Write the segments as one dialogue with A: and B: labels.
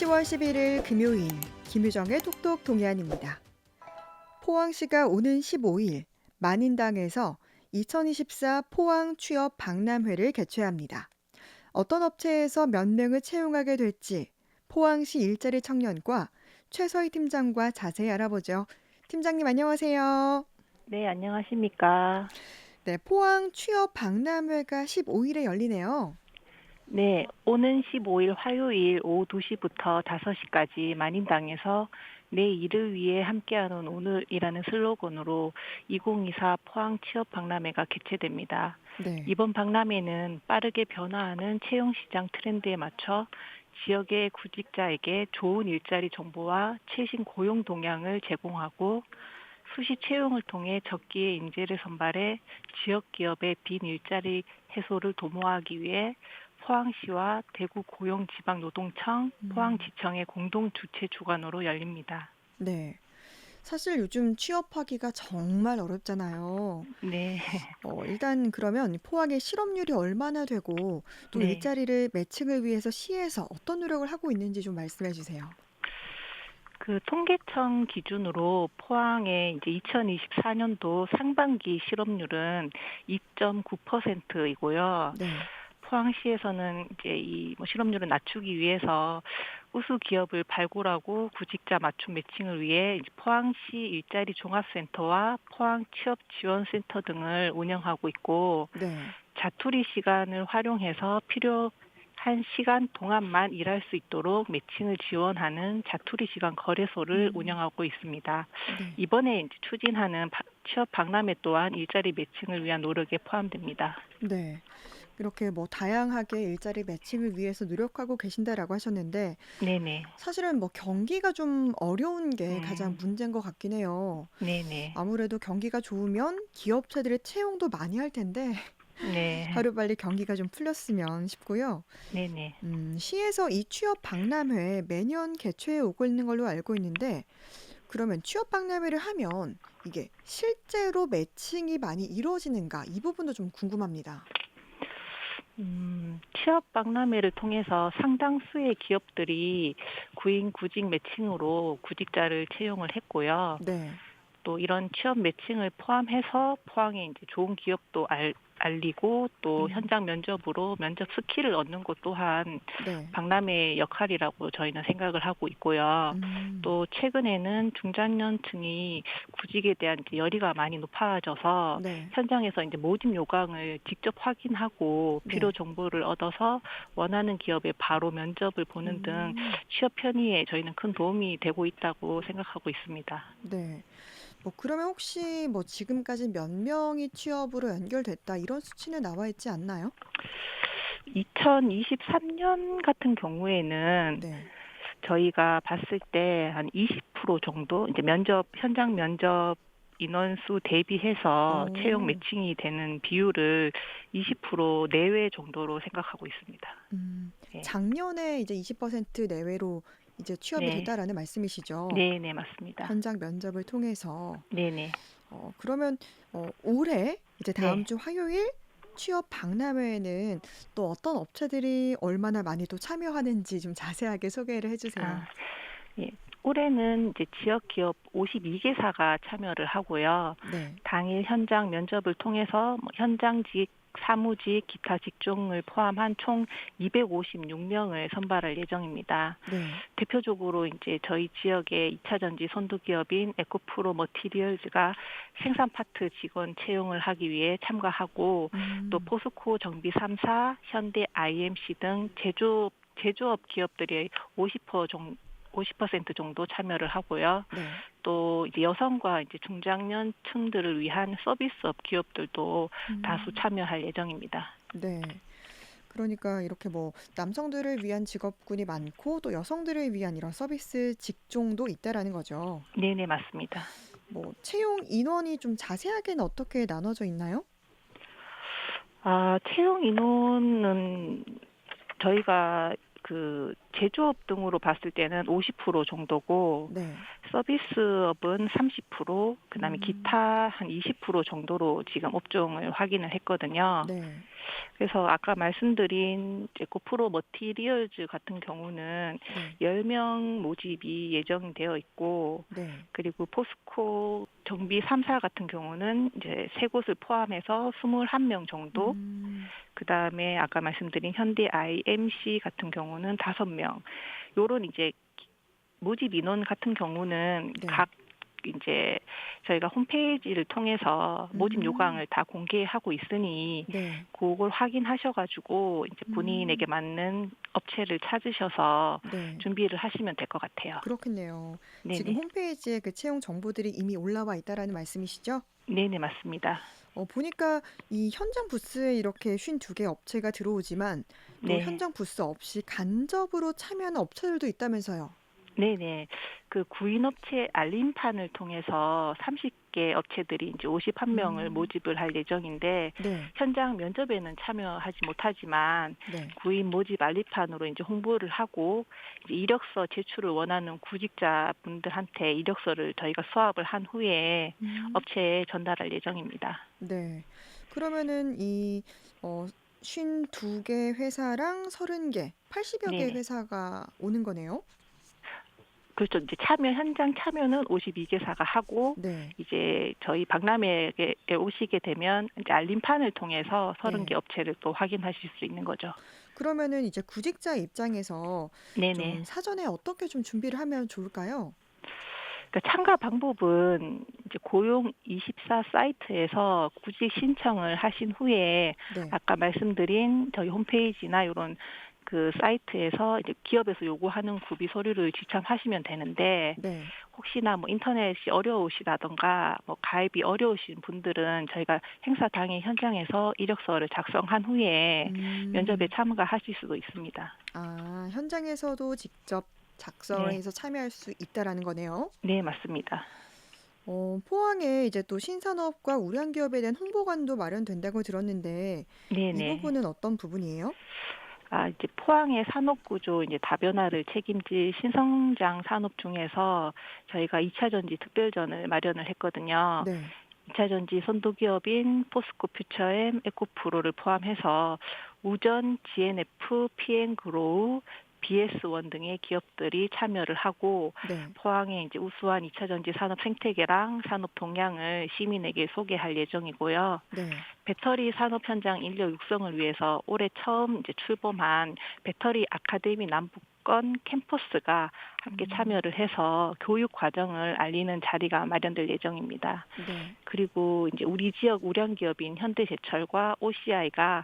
A: 10월 11일 금요일 김유정의 톡톡 동해안입니다. 포항시가 오는 15일 만인당에서 2024 포항 취업 박람회를 개최합니다. 어떤 업체에서 몇 명을 채용하게 될지 포항시 일자리 청년과 최서희 팀장과 자세히 알아보죠. 팀장님 안녕하세요.
B: 네, 안녕하십니까.
A: 네, 포항 취업 박람회가 15일에 열리네요.
B: 네, 오는 15일 화요일 오후 2시부터 5시까지 만인당에서 내 일을 위해 함께하는 오늘이라는 슬로건으로 2024 포항 취업 박람회가 개최됩니다.
A: 네.
B: 이번 박람회는 빠르게 변화하는 채용시장 트렌드에 맞춰 지역의 구직자에게 좋은 일자리 정보와 최신 고용 동향을 제공하고 수시 채용을 통해 적기의 인재를 선발해 지역 기업의 빈 일자리 해소를 도모하기 위해 포항시와 대구 고용지방노동청,
A: 음,
B: 포항지청의 공동 주최 주관으로 열립니다.
A: 네. 사실 요즘 취업하기가 정말 어렵잖아요.
B: 네,
A: 일단 그러면 포항의 실업률이 얼마나 되고 또
B: 네.
A: 일자리를 매칭을 위해서 시에서 어떤 노력을 하고 있는지 좀 말씀해 주세요.
B: 그 통계청 기준으로 포항의 이제 2024년도 상반기 실업률은 2.9%이고요.
A: 네.
B: 포항시에서는 이제 이 실업률을 낮추기 위해서 우수 기업을 발굴하고 구직자 맞춤 매칭을 위해 이제 포항시 일자리 종합센터와 포항 취업 지원센터 등을 운영하고 있고
A: 네.
B: 자투리 시간을 활용해서 필요한 시간 동안만 일할 수 있도록 매칭을 지원하는 자투리 시간 거래소를
A: 음,
B: 운영하고 있습니다.
A: 네.
B: 이번에 이제 추진하는 취업 박람회 또한 일자리 매칭을 위한 노력에 포함됩니다.
A: 네. 이렇게 뭐 다양하게 일자리 매칭을 위해서 노력하고 계신다라고 하셨는데
B: 네네.
A: 사실은 뭐 경기가 좀 어려운 게 가장
B: 음,
A: 문제인 것 같긴 해요.
B: 네네.
A: 아무래도 경기가 좋으면 기업체들의 채용도 많이 할 텐데
B: 네.
A: 하루빨리 경기가 좀 풀렸으면 싶고요.
B: 네네.
A: 시에서 이 취업 박람회 매년 개최해 오고 있는 걸로 알고 있는데, 그러면 취업 박람회를 하면 이게 실제로 매칭이 많이 이루어지는가? 이 부분도 좀 궁금합니다.
B: 취업 박람회를 통해서 상당수의 기업들이 구인 구직 매칭으로 구직자를 채용을 했고요.
A: 네,
B: 또 이런 취업 매칭을 포함해서 포항에 이제 좋은 기업도 알리고 또
A: 음,
B: 현장 면접으로 면접 스킬을 얻는 것 또한
A: 네,
B: 박람회의 역할이라고 저희는 생각을 하고 있고요.
A: 음,
B: 또 최근에는 중장년층이 구직에 대한 이제 열의가 많이 높아져서
A: 네,
B: 현장에서 이제 모집 요강을 직접 확인하고 필요
A: 네,
B: 정보를 얻어서 원하는 기업에 바로 면접을 보는 등
A: 음,
B: 취업 편의에 저희는 큰 도움이 되고 있다고 생각하고 있습니다.
A: 네. 뭐 그러면 혹시 뭐 지금까지 몇 명이 취업으로 연결됐다 이런 수치는 나와 있지 않나요?
B: 2023년 같은 경우에는
A: 네.
B: 저희가 봤을 때 한 20% 정도 이제 현장 면접 인원수 대비해서 채용
A: 오,
B: 매칭이 되는 비율을 20% 내외 정도로 생각하고 있습니다. 네.
A: 작년에 이제 20% 내외로 이제 취업이
B: 네.
A: 됐다라는 말씀이시죠?
B: 네, 네, 맞습니다.
A: 현장 면접을 통해서.
B: 네, 네.
A: 그러면 올해 이제 다음
B: 네.
A: 주 화요일 취업 박람회에는 또 어떤 업체들이 얼마나 많이 또 참여하는지 좀 자세하게 소개를 해주세요.
B: 아, 예. 올해는 이제 지역 기업 52개사가 참여를 하고요.
A: 네,
B: 당일 현장 면접을 통해서 뭐 현장직, 사무직, 기타 직종을 포함한 총 256명을 선발할 예정입니다.
A: 네,
B: 대표적으로 이제 저희 지역의 2차 전지 선두기업인 에코프로 머티리얼즈가 생산 파트 직원 채용을 하기 위해 참가하고 또
A: 음,
B: 포스코 정비 3사, 현대 IMC 등 제조업 기업들이 50% 정도 참여를 하고요.
A: 네,
B: 또 이제 여성과 이제 중장년층들을 위한 서비스업 기업들도 다수
A: 음,
B: 참여할 예정입니다.
A: 네. 그러니까 이렇게 뭐 남성들을 위한 직업군이 많고 또 여성들을 위한 이런 서비스 직종도 있다라는 거죠.
B: 네네, 맞습니다.
A: 뭐 채용 인원이 좀 자세하게는 어떻게 나눠져 있나요?
B: 채용 인원은 저희가 그 제조업 등으로 봤을 때는 50% 정도고
A: 네.
B: 서비스업은 30%, 그다음에
A: 음.
B: 기타 한 20% 정도로 지금 업종을 확인을 했거든요.
A: 네.
B: 그래서 아까 말씀드린 이제 고프로 머티리얼즈 같은 경우는
A: 네.
B: 10명 모집이 예정되어 있고,
A: 네.
B: 그리고 포스코 정비 3사 같은 경우는 이제 세 곳을 포함해서 21명 정도,
A: 음.
B: 그다음에 아까 말씀드린 현대 IMC 같은 경우는 5명. 요런 이제 모집 인원 같은 경우는
A: 네.
B: 각 이제 저희가 홈페이지를 통해서 모집
A: 음.
B: 요강을 다 공개하고 있으니
A: 네.
B: 그걸 확인하셔 가지고 이제 본인에게
A: 음.
B: 맞는 업체를 찾으셔서
A: 네.
B: 준비를 하시면 될 것 같아요.
A: 그렇겠네요. 지금
B: 네네.
A: 홈페이지에 그 채용 정보들이 이미 올라와 있다라는 말씀이시죠?
B: 네네, 맞습니다.
A: 보니까 이 현장 부스에 이렇게 52개 업체가 들어오지만 또
B: 네.
A: 현장 부스 없이 간접으로 참여하는 업체들도 있다면서요.
B: 네네. 그 구인업체 알림판을 통해서 30개 업체들이 이제 51명을
A: 음.
B: 모집을 할 예정인데,
A: 네.
B: 현장 면접에는 참여하지 못하지만
A: 네.
B: 구인 모집 알림판으로 이제 홍보를 하고, 이제 이력서 제출을 원하는 구직자분들한테 이력서를 저희가 수합을 한 후에
A: 음.
B: 업체에 전달할 예정입니다.
A: 네. 그러면은 이 어 52개 회사랑 30개, 80여 개
B: 네네.
A: 회사가 오는 거네요.
B: 그렇죠. 이제 현장 참여는 52개사가 하고,
A: 네.
B: 이제 저희 박람회에 오시게 되면 이제 알림판을 통해서 30개
A: 네.
B: 업체를 또 확인하실 수 있는 거죠.
A: 그러면은 이제 구직자 입장에서
B: 네네.
A: 좀 사전에 어떻게 좀 준비를 하면 좋을까요?
B: 그러니까 참가 방법은 이제 고용24 사이트에서 구직 신청을 하신 후에
A: 네.
B: 아까 말씀드린 저희 홈페이지나 요런 그 사이트에서 이제 기업에서 요구하는 구비 서류를 지참하시면 되는데,
A: 네.
B: 혹시나 뭐 인터넷이 어려우시다던가 뭐 가입이 어려우신 분들은 저희가 행사 당일 현장에서 이력서를 작성한 후에 면접에
A: 음.
B: 참가하실 수도 있습니다.
A: 아, 현장에서도 직접 작성을
B: 네.
A: 해서 참여할 수 있다라는 거네요.
B: 네, 맞습니다.
A: 포항에 이제 또 신산업과 우량기업에 대한 홍보관도 마련된다고 들었는데 이
B: 네네.
A: 부분은 어떤 부분이에요?
B: 이제 포항의 산업구조 이제 다변화를 책임질 신성장 산업 중에서 저희가 2차 전지 특별전을 마련을 했거든요.
A: 네.
B: 2차 전지 선도기업인 포스코 퓨처엠, 에코프로를 포함해서 우전, GNF, PN그로우, BS1 등의 기업들이 참여를 하고,
A: 네.
B: 포항의 이제 우수한 2차 전지 산업 생태계랑 산업 동향을 시민에게 소개할 예정이고요.
A: 네.
B: 배터리 산업 현장 인력 육성을 위해서 올해 처음 이제 출범한 배터리 아카데미 남북권 캠퍼스가 함께
A: 음.
B: 참여를 해서 교육 과정을 알리는 자리가 마련될 예정입니다.
A: 네.
B: 그리고 이제 우리 지역 우량 기업인 현대제철과 OCI가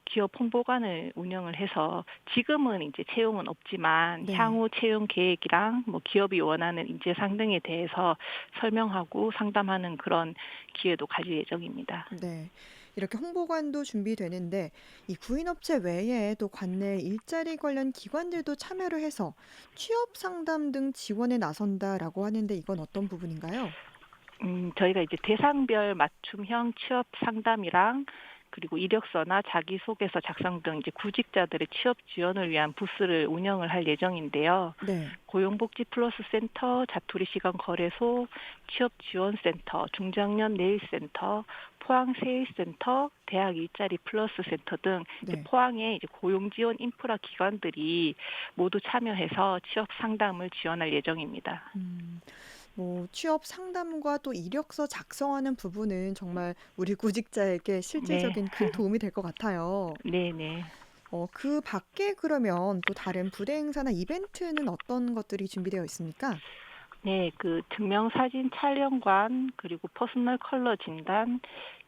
B: 기업 홍보관을 운영을 해서 지금은 이제 채용은 없지만
A: 네.
B: 향후 채용 계획이랑 뭐 기업이 원하는 인재상 등에 대해서 설명하고 상담하는 그런 기회도 가질 예정입니다.
A: 네. 이렇게 홍보관도 준비되는데 이 구인업체 외에 또 관내 일자리 관련 기관들도 참여를 해서 취업 상담 등 지원에 나선다라고 하는데 이건 어떤 부분인가요?
B: 저희가 이제 대상별 맞춤형 취업 상담이랑 그리고 이력서나 자기소개서 작성 등 이제 구직자들의 취업 지원을 위한 부스를 운영을 할 예정인데요.
A: 네.
B: 고용복지 플러스 센터, 자투리 시간 거래소, 취업 지원 센터, 중장년 내일 센터, 포항 세일센터, 대학 일자리 플러스 센터 등 이제
A: 네.
B: 포항의 이제 고용 지원 인프라 기관들이 모두 참여해서 취업 상담을 지원할 예정입니다.
A: 음. 뭐 취업 상담과 또 이력서 작성하는 부분은 정말 우리 구직자에게
B: 네.
A: 실질적인 큰 도움이 될 것 같아요.
B: 네네.
A: 그 밖에 그러면 또 다른 부대 행사나 이벤트는 어떤 것들이 준비되어 있습니까?
B: 네, 그 증명사진 촬영관, 그리고 퍼스널 컬러 진단,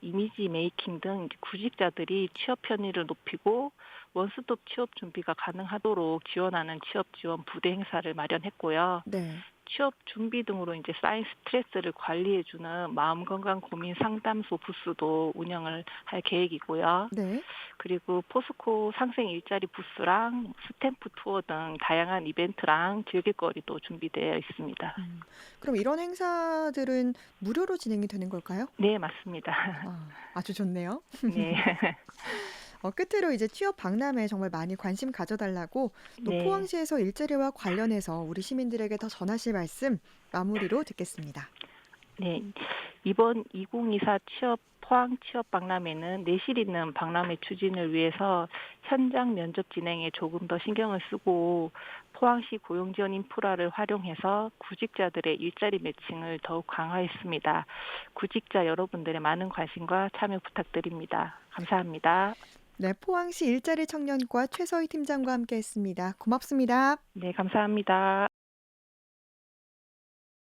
B: 이미지 메이킹 등 이제 구직자들이 취업 편의를 높이고 원스톱 취업 준비가 가능하도록 지원하는 취업 지원 부대 행사를 마련했고요.
A: 네.
B: 취업 준비 등으로 이제 쌓인 스트레스를 관리해주는 마음 건강 고민 상담소 부스도 운영을 할 계획이고요.
A: 네.
B: 그리고 포스코 상생 일자리 부스랑 스탬프 투어 등 다양한 이벤트랑 즐길거리도 준비되어 있습니다.
A: 음. 그럼 이런 행사들은 무료로 진행이 되는 걸까요?
B: 네, 맞습니다.
A: 아주 좋네요.
B: 네.
A: 끝으로 이제 취업 박람회에 정말 많이 관심 가져달라고 또
B: 네.
A: 포항시에서 일자리와 관련해서 우리 시민들에게 더 전하실 말씀 마무리로 듣겠습니다.
B: 네. 이번 2024 포항 취업 박람회는 내실 있는 박람회 추진을 위해서 현장 면접 진행에 조금 더 신경을 쓰고 포항시 고용 지원 인프라를 활용해서 구직자들의 일자리 매칭을 더욱 강화했습니다. 구직자 여러분들의 많은 관심과 참여 부탁드립니다. 감사합니다.
A: 네, 포항시 일자리 청년과 최서희 팀장과 함께했습니다. 고맙습니다.
B: 네, 감사합니다.